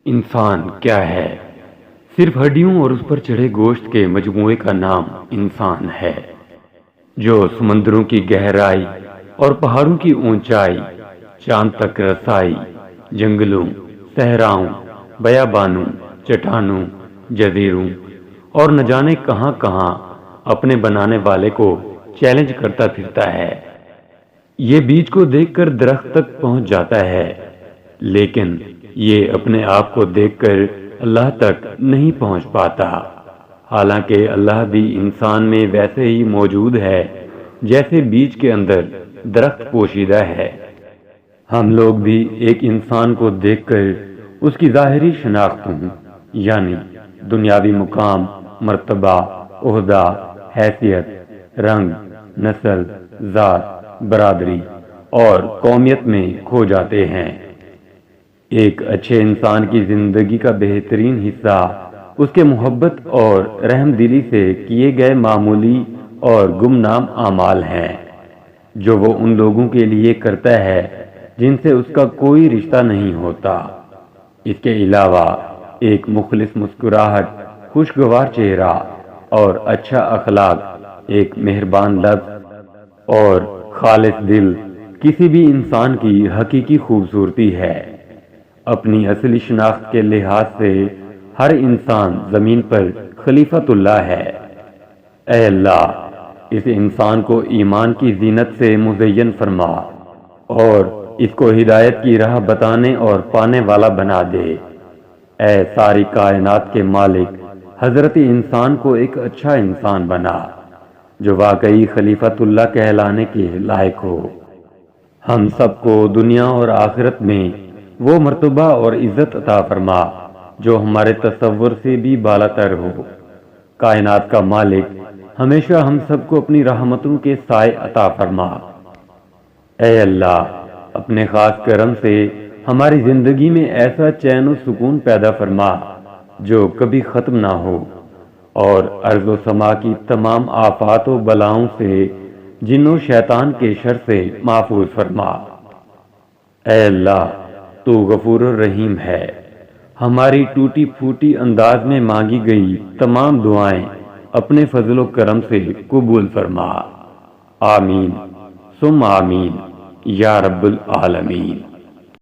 انسان کیا ہے؟ صرف ہڈیوں اور اس پر چڑھے گوشت کے مجموعے کا نام انسان ہے، جو سمندروں کی گہرائی اور پہاڑوں کی اونچائی، چاند تک رسائی، جنگلوں، صحراؤں، بیابانوں، چٹانوں، جزیروں اور نہ جانے کہاں کہاں اپنے بنانے والے کو چیلنج کرتا پھرتا ہے۔ یہ بیج کو دیکھ کر درخت تک پہنچ جاتا ہے، لیکن یہ اپنے آپ کو دیکھ کر اللہ تک نہیں پہنچ پاتا، حالانکہ اللہ بھی انسان میں ویسے ہی موجود ہے جیسے بیج کے اندر درخت پوشیدہ ہے۔ ہم لوگ بھی ایک انسان کو دیکھ کر اس کی ظاہری شناخت یعنی دنیاوی مقام، مرتبہ، عہدہ، حیثیت، رنگ، نسل، ذات، برادری اور قومیت میں کھو جاتے ہیں۔ ایک اچھے انسان کی زندگی کا بہترین حصہ اس کے محبت اور رحم دلی سے کیے گئے معمولی اور گمنام اعمال ہیں، جو وہ ان لوگوں کے لیے کرتا ہے جن سے اس کا کوئی رشتہ نہیں ہوتا۔ اس کے علاوہ ایک مخلص مسکراہٹ، خوشگوار چہرہ اور اچھا اخلاق، ایک مہربان لفظ اور خالص دل کسی بھی انسان کی حقیقی خوبصورتی ہے۔ اپنی اصلی شناخت کے لحاظ سے ہر انسان زمین پر خلیفۃ اللہ ہے۔ اے اللہ، اس انسان کو ایمان کی زینت سے مزین فرما اور اس کو ہدایت کی راہ بتانے اور پانے والا بنا دے۔ اے ساری کائنات کے مالک، حضرت انسان کو ایک اچھا انسان بنا جو واقعی خلیفۃ اللہ کہلانے کے لائق ہو۔ ہم سب کو دنیا اور آخرت میں وہ مرتبہ اور عزت عطا فرما جو ہمارے تصور سے بھی بالا تر ہو۔ کائنات کا مالک ہمیشہ ہم سب کو اپنی رحمتوں کے سائے عطا فرما۔ اے اللہ، اپنے خاص کرم سے ہماری زندگی میں ایسا چین و سکون پیدا فرما جو کبھی ختم نہ ہو، اور ارض و سما کی تمام آفات و بلاؤں سے جن و شیطان کے شر سے محفوظ فرما۔ اے اللہ، تو غفور الرحیم ہے، ہماری ٹوٹی پھوٹی انداز میں مانگی گئی تمام دعائیں اپنے فضل و کرم سے قبول فرما۔ آمین ثم آمین یا رب العالمین۔